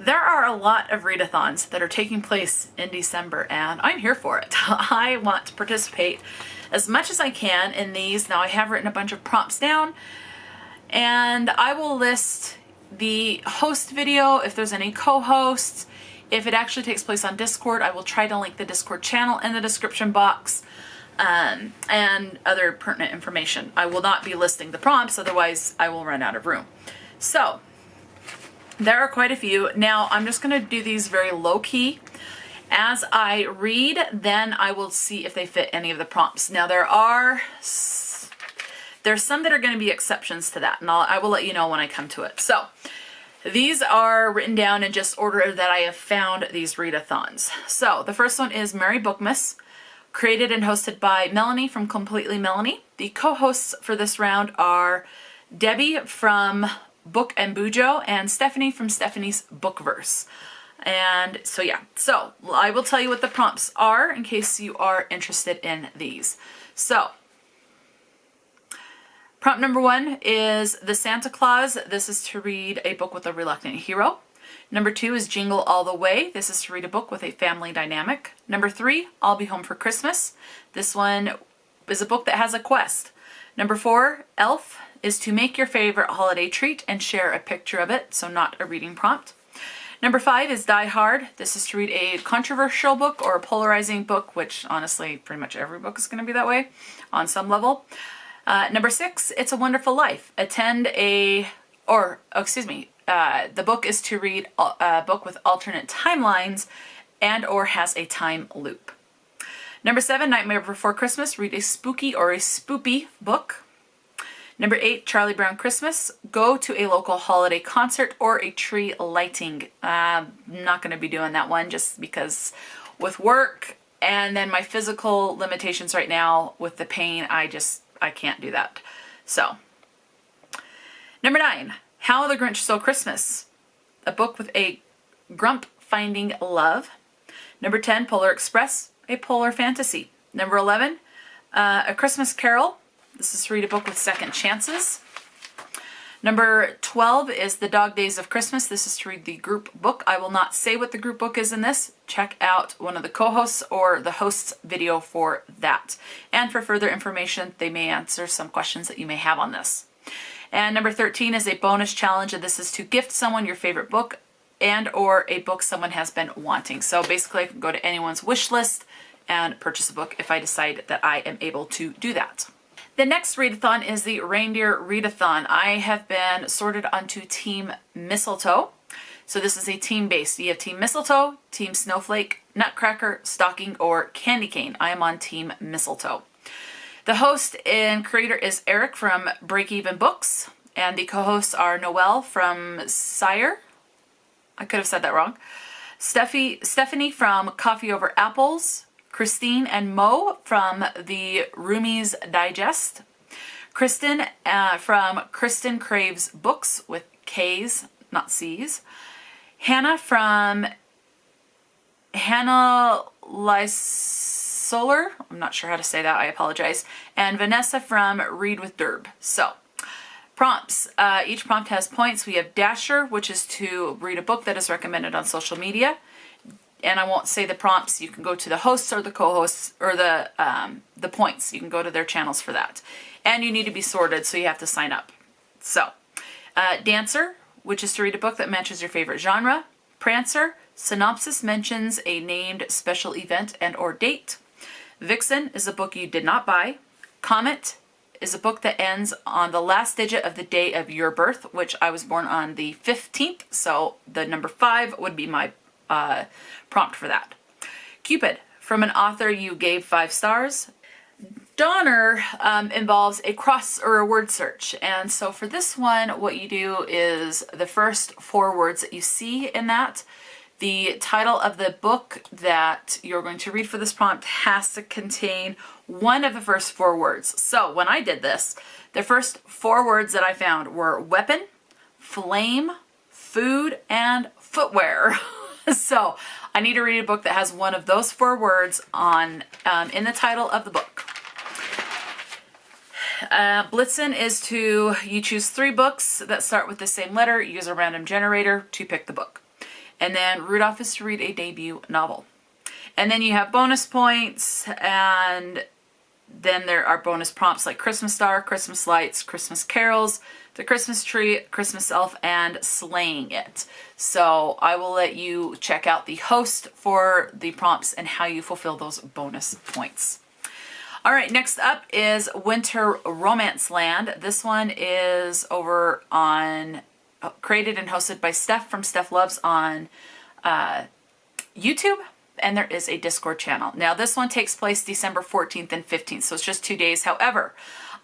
There are a lot of readathons that are taking place in December, and I'm here for it. I want to participate as much as I can in these. Now I have written a bunch of prompts down, and I will list the host video if there's any co-hosts. If it actually takes place on Discord, I will try to link the Discord channel in the description box, and other pertinent information. I will not be listing the prompts, otherwise I will run out of room. So there are quite a few. Now I'm just going to do these very low key. As I read, then I will see if they fit any of the prompts. Now there's some that are going to be exceptions to that, and I will let you know when I come to it. So these are written down in just order that I have found these readathons. So the first one is Merry Bookmas, created and hosted by Melanie from Completely Melanie. The co-hosts for this round are Debbie from Book and Bujo and Steffany from Steffany's Bookverse. And so yeah, so I will tell you what the prompts are in case you are interested in these. So prompt number 1 is The Santa Claus. This is to read a book with a reluctant hero. Number 2 is Jingle All the Way. This is to read a book with a family dynamic. Number 3, I'll Be Home for Christmas. This one is a book that has a quest. Number 4, Elf, is to make your favorite holiday treat and share a picture of it, so not a reading prompt. Number 5 is Die Hard. This is to read a controversial book or a polarizing book, which honestly pretty much every book is going to be that way on some level. Number 6, It's a Wonderful Life. The book is to read a book with alternate timelines and or has a time loop. Number 7, Nightmare Before Christmas. Read a spooky or a spoopy book. Number 8, Charlie Brown Christmas. Go to a local holiday concert or a tree lighting. I'm not going to be doing that one just because with work and then my physical limitations right now with the pain, I can't do that. So, number 9, How the Grinch Stole Christmas. A book with a grump finding love. Number 10, Polar Express. A polar fantasy. Number 11, A Christmas Carol. This is to read a book with second chances. Number 12 is The Dog Days of Christmas. This is to read the group book. I will not say what the group book is in this. Check out one of the co-hosts or the host's video for that. And for further information, they may answer some questions that you may have on this. And number 13 is a bonus challenge, and this is to gift someone your favorite book and or a book someone has been wanting. So basically I can go to anyone's wish list and purchase a book if I decide that I am able to do that. The next readathon is the Reindeer Readathon. I have been sorted onto Team Mistletoe. So this is a team-based. You have Team Mistletoe, Team Snowflake, Nutcracker, Stocking, or Candy Cane. I am on Team Mistletoe. The host and creator is Eric from Break Even Books, and the co-hosts are Noelle from Sire. I could have said that wrong. Steffany from Coffee Over Apples, Kristin and Mo from the Roomies Digest, Kristin from Kristin Craves Books with K's, not C's, Hannah from Hannah Lysolar, I'm not sure how to say that, I apologize, and Vanessa from Read with Derb. So, prompts. Each prompt has points. We have Dasher, which is to read a book that is recommended on social media. And I won't say the prompts. You can go to the hosts or the co-hosts or the points. You can go to their channels for that. And you need to be sorted, so you have to sign up. So, Dancer, which is to read a book that matches your favorite genre. Prancer, synopsis mentions a named special event and or date. Vixen is a book you did not buy. Comet is a book that ends on the last digit of the day of your birth, which I was born on the 15th, so the number 5 would be my prompt for that. Cupid, from an author you gave 5 stars. Donner involves a cross or a word search, and so for this one what you do is the first 4 words that you see in that, the title of the book that you're going to read for this prompt has to contain one of the first 4 words. So when I did this, the first 4 words that I found were weapon, flame, food, and footwear. So I need to read a book that has one of those 4 words on in the title of the book. Blitzen is you choose 3 books that start with the same letter, use a random generator to pick the book. And then Rudolph is to read a debut novel. And then you have bonus points, and then there are bonus prompts like Christmas Star, Christmas Lights, Christmas Carols, The Christmas Tree, Christmas Elf, and Slaying It. So I will let you check out the host for the prompts and how you fulfill those bonus points. All right, next up is Winter Romanceland. This one is over on, created and hosted by Steph from Steph Loves on YouTube. And there is a Discord channel. Now this one takes place December 14th and 15th, so it's just 2 days. However,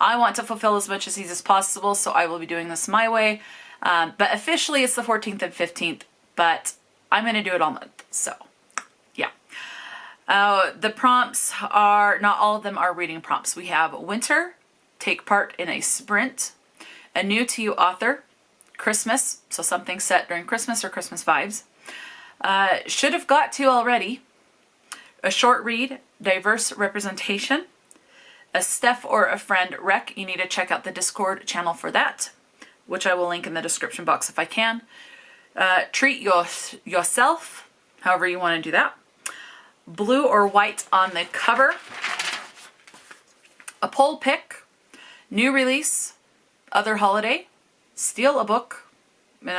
I want to fulfill as much of these as possible, so I will be doing this my way. But officially it's the 14th and 15th, but I'm going to do it all month, so yeah. The prompts are, not all of them are reading prompts. We have Winter, take part in a sprint, a new to you author, Christmas, so something set during Christmas or Christmas vibes. Should have got to already. A short read, diverse representation, a Steph or a friend rec. You need to check out the Discord channel for that, which I will link in the description box if I can. Treat yourself, however you want to do that. Blue or white on the cover. A poll pick, new release, other holiday, steal a book.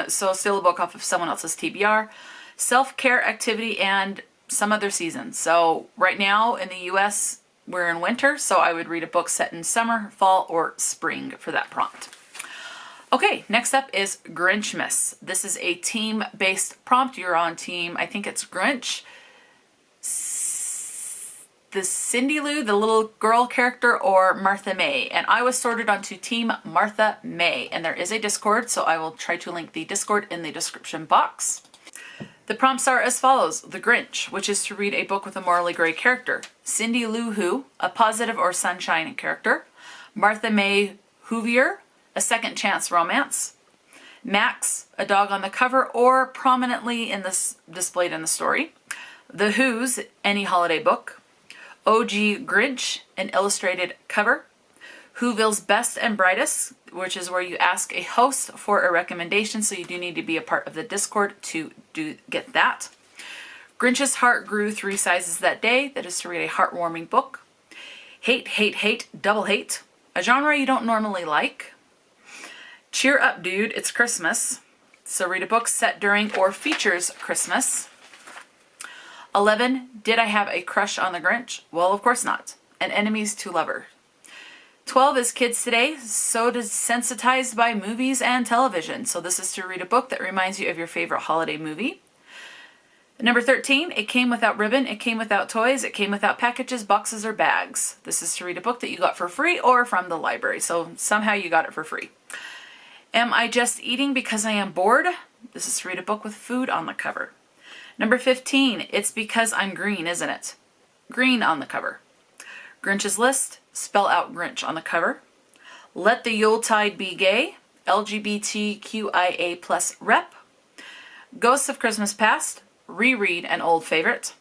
So steal a book off of someone else's TBR. Self-care activity, and some other season. So right now in the US, we're in winter, so I would read a book set in summer, fall, or spring for that prompt. Okay, next up is Grinchmas. This is a team-based prompt. You're on team, I think it's Grinch, the Cindy Lou, the little girl character, or Martha May. And I was sorted onto team Martha May, and there is a Discord, so I will try to link the Discord in the description box. The prompts are as follows. The Grinch, which is to read a book with a morally gray character. Cindy Lou Who, a positive or sunshine character. Martha May Whovier, a second chance romance. Max, a dog on the cover or prominently in this displayed in the story. The Who's, any holiday book. OG Grinch, an illustrated cover. Whoville's Best and Brightest, which is where you ask a host for a recommendation, so you do need to be a part of the Discord to get that. Grinch's Heart Grew 3 Sizes That Day, that is to read a heartwarming book. Hate, Hate, Hate, Double Hate, a genre you don't normally like. Cheer Up Dude, It's Christmas, so read a book set during or features Christmas. 11, Did I Have a Crush on the Grinch? Well, of course not. An Enemies to Lover. 12 is Kids Today, so desensitized by movies and television. So this is to read a book that reminds you of your favorite holiday movie. Number 13, It Came Without Ribbon, It Came Without Toys, It Came Without Packages, Boxes, or Bags. This is to read a book that you got for free or from the library, so somehow you got it for free. Am I Just Eating Because I Am Bored? This is to read a book with food on the cover. Number 15, It's Because I'm Green, Isn't It? Green on the cover. Grinch's List, spell out Grinch on the cover. Let the Yuletide Be Gay, LGBTQIA plus rep. Ghosts of Christmas Past, reread an old favorite.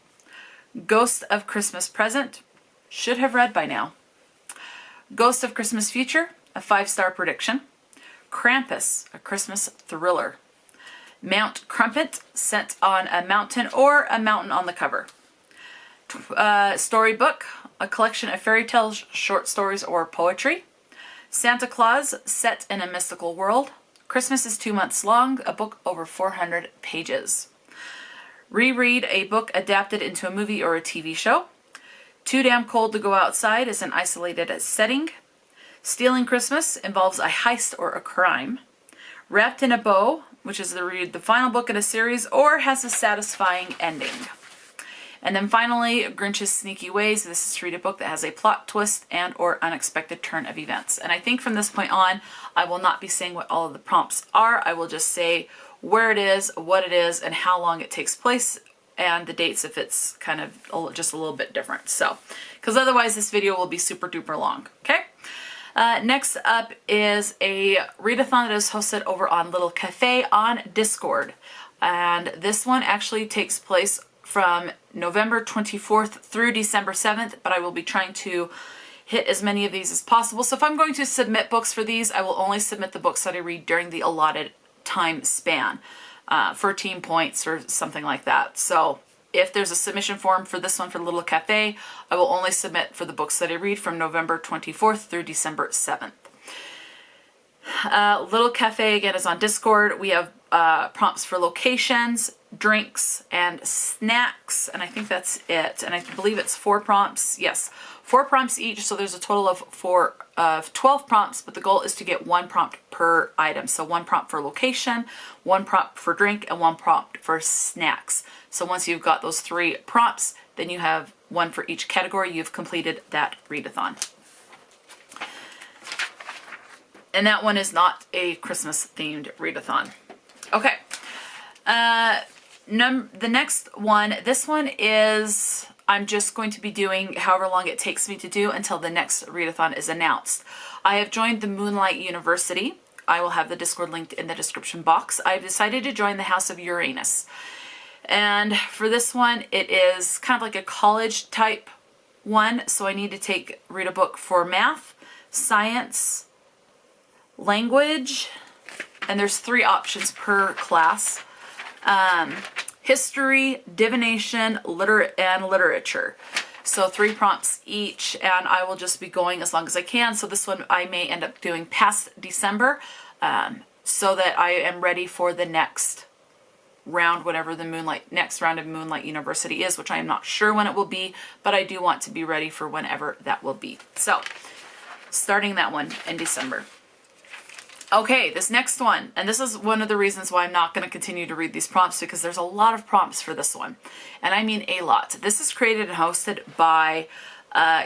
Ghost of Christmas Present, should have read by now. Ghost of Christmas Future, a 5-star prediction. Krampus, a Christmas thriller. Mount Crumpet, set on a mountain or a mountain on the cover. Storybook, a collection of fairy tales, short stories, or poetry. Santa Claus, set in a mystical world. Christmas is 2 months long, a book over 400 pages. Reread a book adapted into a movie or a TV show. Too Damn Cold to Go Outside is an isolated setting. Stealing Christmas involves a heist or a crime. Wrapped in a Bow, which is to read the final book in a series or has a satisfying ending. And then finally, Grinch's Sneaky Ways. This is to read a book that has a plot twist and or unexpected turn of events. And I think from this point on, I will not be saying what all of the prompts are. I will just say where it is, what it is, and how long it takes place, and the dates if it's kind of just a little bit different. So, because otherwise this video will be super duper long, okay? Next up is a readathon that is hosted over on Little Cafe on Discord. And this one actually takes place from November 24th through December 7th, but I will be trying to hit as many of these as possible. So if I'm going to submit books for these, I will only submit the books that I read during the allotted time span. for team points or something like that. So if there's a submission form for this one for Little Cafe, I will only submit for the books that I read from November 24th through December 7th. Little Cafe, again, is on Discord. We have prompts for locations, drinks, and snacks, and I think that's it. And I believe it's 4 prompts. Yes, 4 prompts each, so there's a total of 12 prompts, but the goal is to get 1 prompt per item. So 1 prompt for location, 1 prompt for drink, and 1 prompt for snacks. So once you've got those 3 prompts, then you have 1 for each category. You've completed that readathon. And that one is not a Christmas-themed readathon. Okay. The next one, this one is, I'm just going to be doing however long it takes me to do until the next readathon is announced. I have joined the Moonlight University. I will have the Discord linked in the description box. I've decided to join the House of Uranus. And for this one, it is kind of like a college type one. So I need to read a book for math, science, language, and there's 3 options per class. History, divination, and literature. So 3 prompts each, and I will just be going as long as I can. So this one I may end up doing past December, so that I am ready for the next round, whatever the next round of Moonlight University is, which I am not sure when it will be, but I do want to be ready for whenever that will be. So starting that one in December. Okay, this next one, and this is one of the reasons why I'm not going to continue to read these prompts, because there's a lot of prompts for this one, and I mean a lot. This is created and hosted by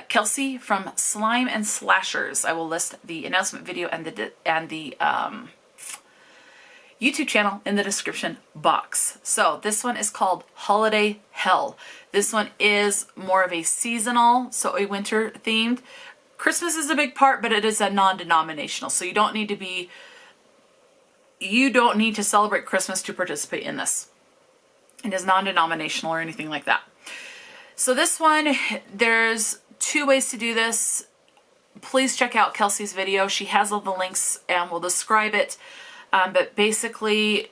Kelsey from Slime and Slashers. I will list the announcement video and the YouTube channel in the description box. So this one is called Holiday Hell. This one is more of a seasonal, so a winter themed. Christmas is a big part, but it is a non-denominational, so you don't need to celebrate Christmas to participate in this. It is non-denominational or anything like that. So this one, there's 2 ways to do this. Please check out Kelsey's video. She has all the links and will describe it. But basically,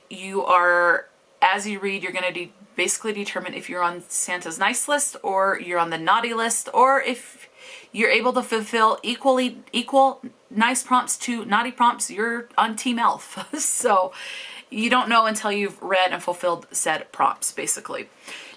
as you read, you're going to basically determine if you're on Santa's nice list or you're on the naughty list, or if you're able to fulfill equal nice prompts to naughty prompts, you're on Team Elf. So you don't know until you've read and fulfilled said prompts, basically.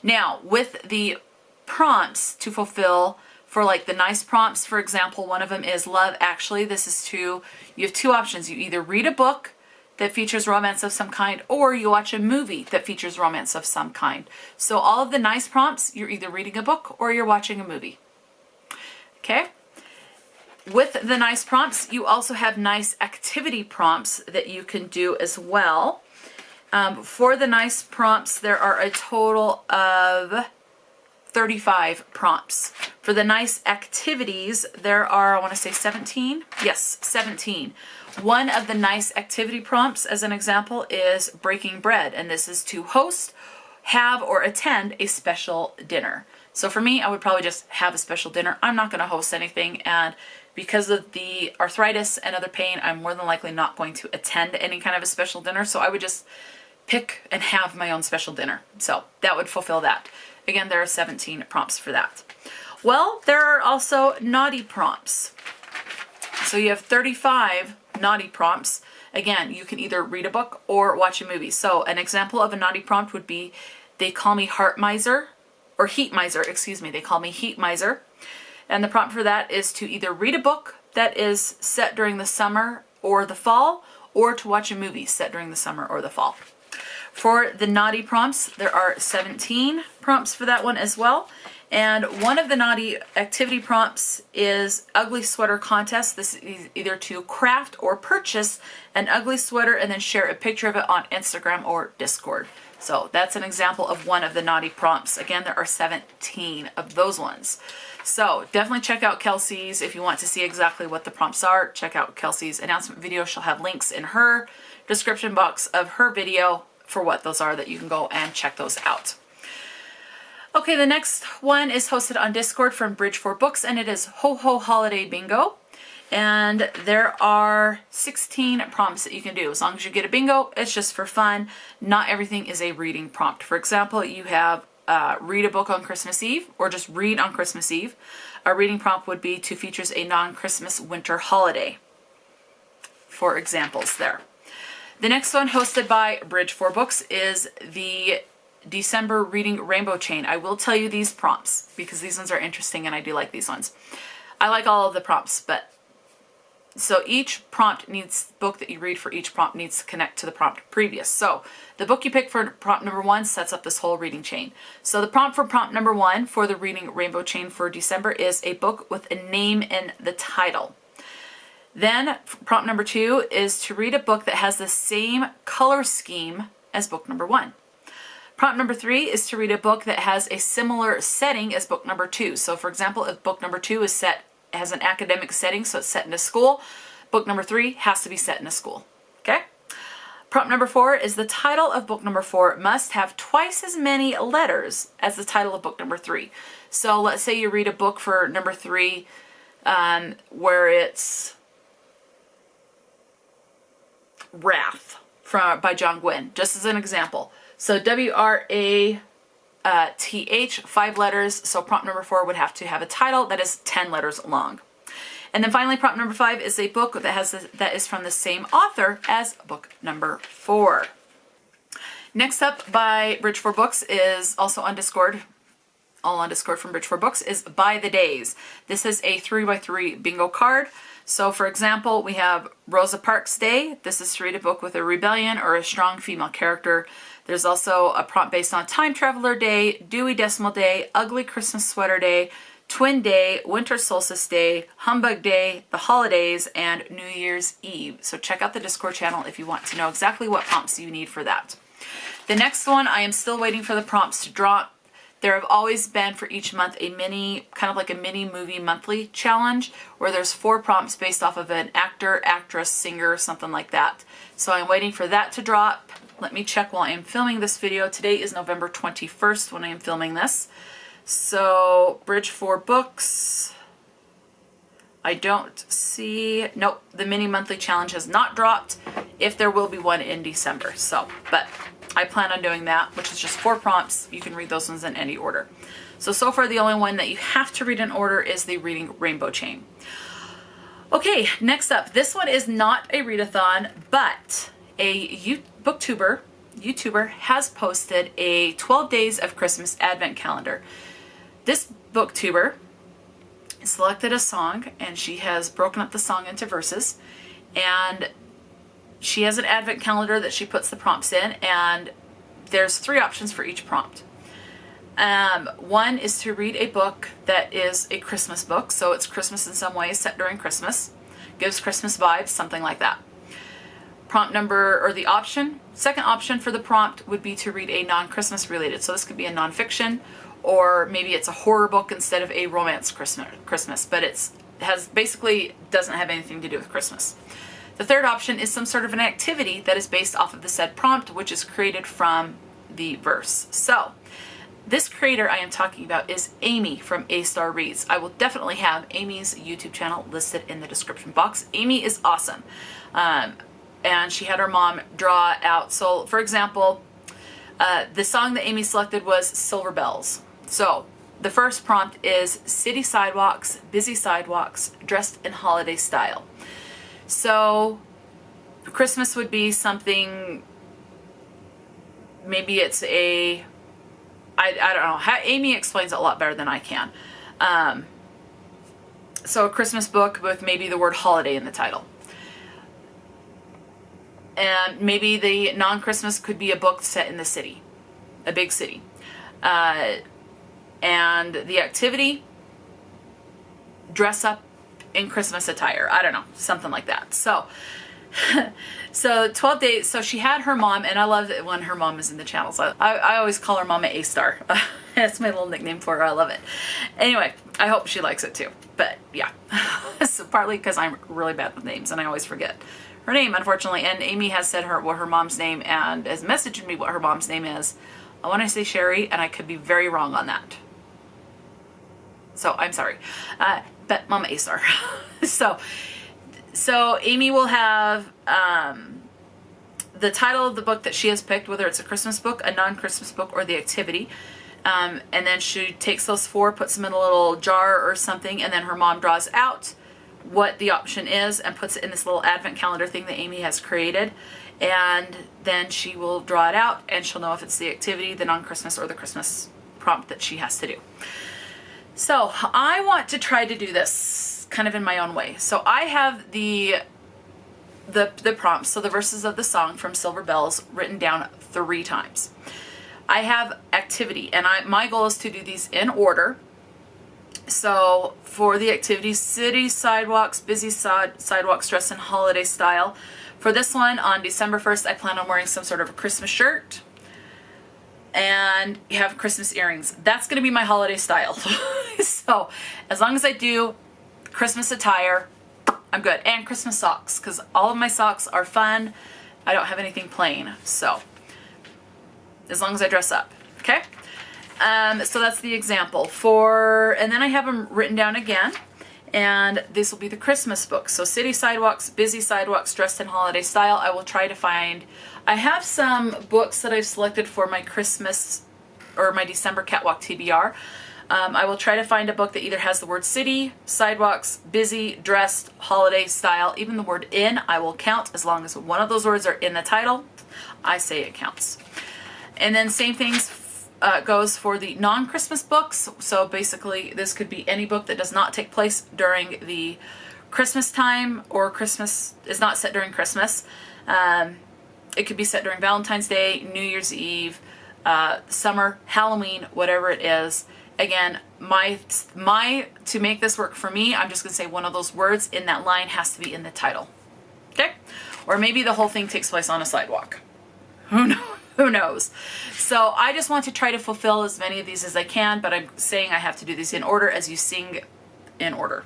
Now, with the prompts to fulfill, for like the nice prompts, for example, one of them is Love Actually. You have 2 options. You either read a book that features romance of some kind, or you watch a movie that features romance of some kind. So all of the nice prompts, you're either reading a book or you're watching a movie. Okay? With the nice prompts, you also have nice activity prompts that you can do as well. For the nice prompts, there are a total of 35 prompts. For the nice activities, there are, I want to say 17? Yes, 17. One of the nice activity prompts, as an example, is breaking bread, and this is to host, have, or attend a special dinner. So for me, I would probably just have a special dinner. I'm not going to host anything, and because of the arthritis and other pain, I'm more than likely not going to attend any kind of a special dinner, so I would just pick and have my own special dinner. So that would fulfill that. Again, there are 17 prompts for that. Well, there are also naughty prompts. So you have 35 naughty prompts. Again, you can either read a book or watch a movie. So an example of a naughty prompt would be, they call me Heart Miser, or Heat Miser, excuse me. They call me Heat Miser. And the prompt for that is to either read a book that is set during the summer or the fall, or to watch a movie set during the summer or the fall. For the naughty prompts, there are 17 prompts for that one as well. And one of the naughty activity prompts is ugly sweater contest. This is either to craft or purchase an ugly sweater and then share a picture of it on Instagram or Discord. So that's an example of one of the naughty prompts. Again, there are 17 of those ones. So definitely check out Kelsey's if you want to see exactly what the prompts are. Check out Kelsey's announcement video. She'll have links in her description box of her video for what those are that you can go and check those out. Okay, the next one is hosted on Discord from Bridge for Books, and it is Ho Ho Holiday Bingo. And there are 16 prompts that you can do. As long as you get a bingo, it's just for fun. Not everything is a reading prompt. For example, you have read a book on Christmas Eve, or just read on Christmas Eve. A reading prompt would be to features a non-Christmas winter holiday. For examples there. The next one, hosted by Bridge 4 Books, is the December Reading Rainbow Chain. I will tell you these prompts because these ones are interesting and I do like these ones. I like all of the prompts, but so each prompt needs, book that you read for each prompt needs to connect to the prompt previous. So the book you pick for prompt number 1 sets up this whole reading chain. So the prompt for prompt number 1 for the Reading Rainbow Chain for December is a book with a name in the title. Then prompt number 2 is to read a book that has the same color scheme as book number 1. Prompt number 3 is to read a book that has a similar setting as book number 2. So for example, if book number 2 has an academic setting, so it's set in a school, book number 3 has to be set in a school. Okay? Prompt number 4 is the title of book number 4 must have twice as many letters as the title of book number 3. So let's say you read a book for number 3 where it's Wrath by John Gwynne, just as an example. So W-R-A-T-H, 5 letters. So prompt number 4 would have to have a title that is 10 letters long. And then finally, prompt number 5 is a book that is from the same author as book number 4. Next up by Bridge 4 Books is also on Discord. All on Discord from Bridge 4 Books is By the Days. This is a 3x3 bingo card. So for example, we have Rosa Parks Day. This is to read a book with a rebellion or a strong female character. There's also a prompt based on Time Traveler Day, Dewey Decimal Day, Ugly Christmas Sweater Day, Twin Day, Winter Solstice Day, Humbug Day, the Holidays, and New Year's Eve. So check out the Discord channel if you want to know exactly what prompts you need for that. The next one, I am still waiting for the prompts to drop. There have always been for each month a mini, kind of like a mini movie monthly challenge where there's 4 prompts based off of an actor, actress, singer, something like that. So I'm waiting for that to drop. Let me check while I am filming this video. Today is November 21st when I am filming this. So Bridge 4 Books, I don't see, nope, the mini monthly challenge has not dropped. If there will be one in December. So, but I plan on doing that, which is just 4 prompts. You can read those ones in any order. So far the only one that you have to read in order is the Reading Rainbow Chain. Okay, next up, this one is not a readathon, but a YouTuber has posted a 12 Days of Christmas Advent Calendar. This booktuber selected a song and she has broken up the song into verses, and she has an advent calendar that she puts the prompts in, and there's 3 options for each prompt. One is to read a book that is a Christmas book, so it's Christmas in some way, set during Christmas, gives Christmas vibes, something like that. Prompt number, or the option, second option for the prompt would be to read a non-Christmas related. So this could be a nonfiction, or maybe it's a horror book instead of a romance Christmas, but basically doesn't have anything to do with Christmas. The third option is some sort of an activity that is based off of the said prompt, which is created from the verse. So this creator I am talking about is Amy from A Star Reads. I will definitely have Amy's YouTube channel listed in the description box. Amy is awesome. And she had her mom draw out. So for example, the song that Amy selected was Silver Bells. So the first prompt is city sidewalks, busy sidewalks, dressed in holiday style. So Christmas would be something, maybe it's I don't know. Amy explains it a lot better than I can. So a Christmas book with maybe the word holiday in the title. And maybe the non-Christmas could be a book set in the city, a big city. And the activity, dress up in Christmas attire. I don't know, something like that. So 12 days. So she had her mom, and I love it when her mom is in the channel. So I always call her Mama A-Star. That's my little nickname for her. I love it. Anyway, I hope she likes it too. But yeah, so partly because I'm really bad with names and I always forget her name, unfortunately. And Amy has said what her mom's name and has messaged me what her mom's name is. I want to say Sherry, and I could be very wrong on that. So I'm sorry. But Mama A-Star. So So Amy will have the title of the book that she has picked, whether it's a Christmas book, a non-Christmas book, or the activity. And then she takes those 4, puts them in a little jar or something, and then her mom draws out what the option is and puts it in this little advent calendar thing that Amy has created. And then she will draw it out and she'll know if it's the activity, the non-Christmas, or the Christmas prompt that she has to do. So I want to try to do this kind of in my own way. So I have the prompts, so the verses of the song from Silver Bells, written down 3 times. I have activity, and my goal is to do these in order. So for the activity, city sidewalks, busy sidewalks dressed in holiday style. For this one, on December 1st, I plan on wearing some sort of a Christmas shirt and have Christmas earrings. That's going to be my holiday style. So as long as I do Christmas attire, I'm good. And Christmas socks, because all of my socks are fun. I don't have anything plain. So as long as I dress up, okay? So that's the example and then I have them written down again, and this will be the Christmas book. So city sidewalks, busy sidewalks dressed in holiday style. I will try to find, I have some books that I've selected for my Christmas or my December Catwalk TBR. I will try to find a book that either has the word city, sidewalks, busy, dressed, holiday style. Even the word in, I will count as long as one of those words are in the title. I say it counts. And then same things goes for the non-Christmas books. So basically this could be any book that does not take place during the Christmas time, or Christmas is not set during Christmas. It could be set during Valentine's Day, New Year's Eve, summer, Halloween, whatever it is. Again, to make this work for me, I'm just going to say one of those words in that line has to be in the title. Okay? Or maybe the whole thing takes place on a sidewalk. Who knows? Who knows? So I just want to try to fulfill as many of these as I can, but I'm saying I have to do these in order as you sing in order,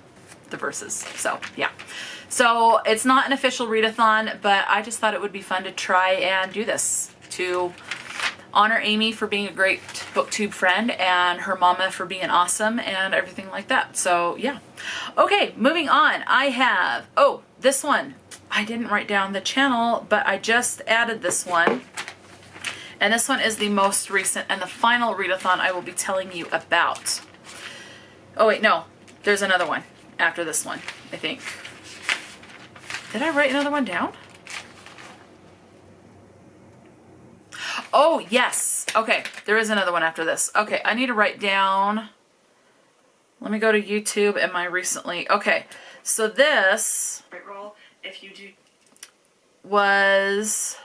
the verses. So yeah. So it's not an official readathon, but I just thought it would be fun to try and do this to honor Amy for being a great booktube friend and her mama for being awesome and everything like that. So yeah. Okay, moving on. I have, this one. I didn't write down the channel, but I just added this one. And this one is the most recent and the final readathon I will be telling you about. Oh wait, no. There's another one after this one, I think. Did I write another one down? Oh, yes. Okay, there is another one after this. Okay, I need to write down. Let me go to YouTube and my recently. Okay, so this if you do was,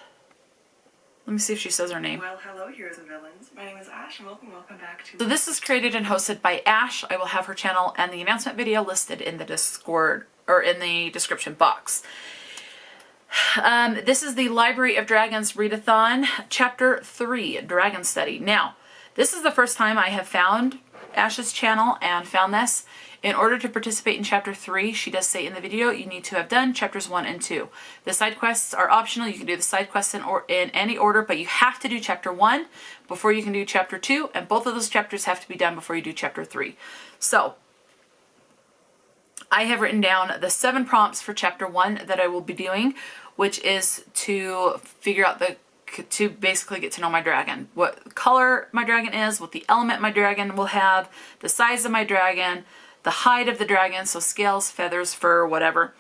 let me see if she says her name. Well, hello, heroes and villains. My name is Ash, and welcome back to... So this is created and hosted by Ash. I will have her channel and the announcement video listed in the Discord, or in the description box. This is the Library of Dragons Readathon, Chapter 3, Dragon Study. Now, this is the first time I have found Ash's channel and found this. In order to participate in Chapter 3, she does say in the video, you need to have done Chapters 1 and 2. The side quests are optional. You can do the side quests in any order, but you have to do Chapter 1 before you can do Chapter 2, and both of those chapters have to be done before you do Chapter 3. So, I have written down the 7 prompts for Chapter 1 that I will be doing, which is to figure out to basically get to know my dragon. What color my dragon is, what the element my dragon will have, the size of my dragon, the height of the dragon, so scales, feathers, fur, whatever,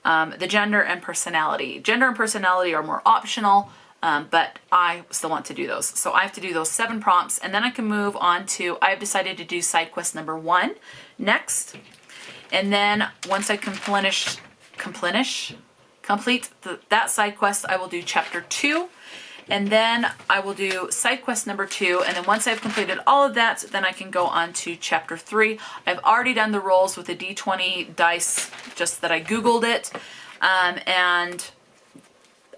the gender and personality. Gender and personality are more optional, but I still want to do those. So I have to do those 7 prompts, and then I can move on to, I've decided to do side quest number 1 next. And then once I complete that side quest, I will do Chapter 2. And then I will do side quest number 2, and then once I've completed all of that, then I can go on to Chapter 3. I've already done the rolls with the D20 dice, just that I Googled it, and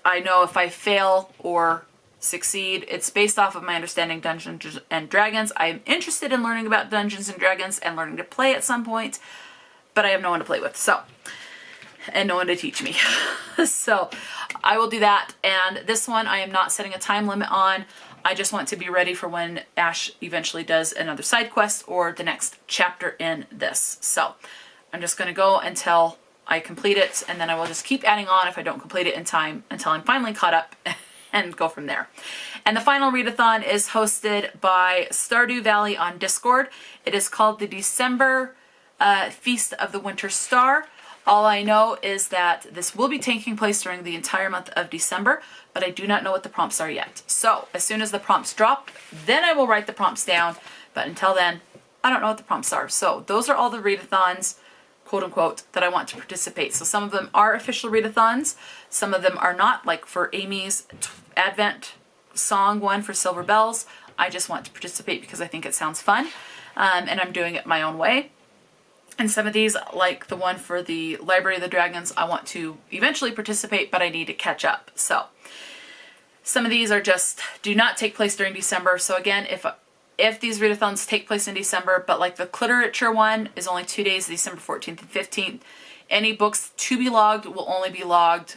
I know if I fail or succeed, it's based off of my understanding Dungeons and Dragons. I'm interested in learning about Dungeons and Dragons and learning to play at some point, but I have no one to play with, and no one to teach me. So I will do that, and this one I am not setting a time limit on. I just want to be ready for when Ash eventually does another side quest or the next chapter in this. So I'm just going to go until I complete it, and then I will just keep adding on if I don't complete it in time until I'm finally caught up and go from there. And the final readathon is hosted by Stardew Valley on Discord. It is called the December Feast of the Winter Star. All I know is that this will be taking place during the entire month of December, but I do not know what the prompts are yet. So as soon as the prompts drop, then I will write the prompts down. But until then, I don't know what the prompts are. So those are all the readathons, quote unquote, that I want to participate. So some of them are official readathons. Some of them are not, like for Amy's Advent song one for Silver Bells. I just want to participate because I think it sounds fun. And I'm doing it my own way. And some of these, like the one for the Library of the Dragons, I want to eventually participate, but I need to catch up. So some of these are just do not take place during December. So again, if these readathons take place in December, but like the Cliterature one is only 2 days, December 14th and 15th, any books to be logged will only be logged.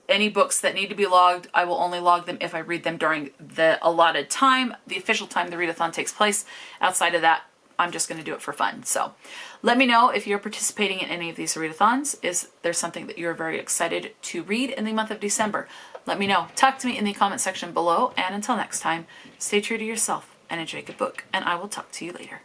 Any books that need to be logged, I will only log them if I read them during the allotted time, the official time the readathon takes place. Outside of that, I'm just going to do it for fun. So let me know if you're participating in any of these readathons. Is there something that you're very excited to read in the month of December? Let me know. Talk to me in the comment section below. And until next time, stay true to yourself and enjoy a good book. And I will talk to you later.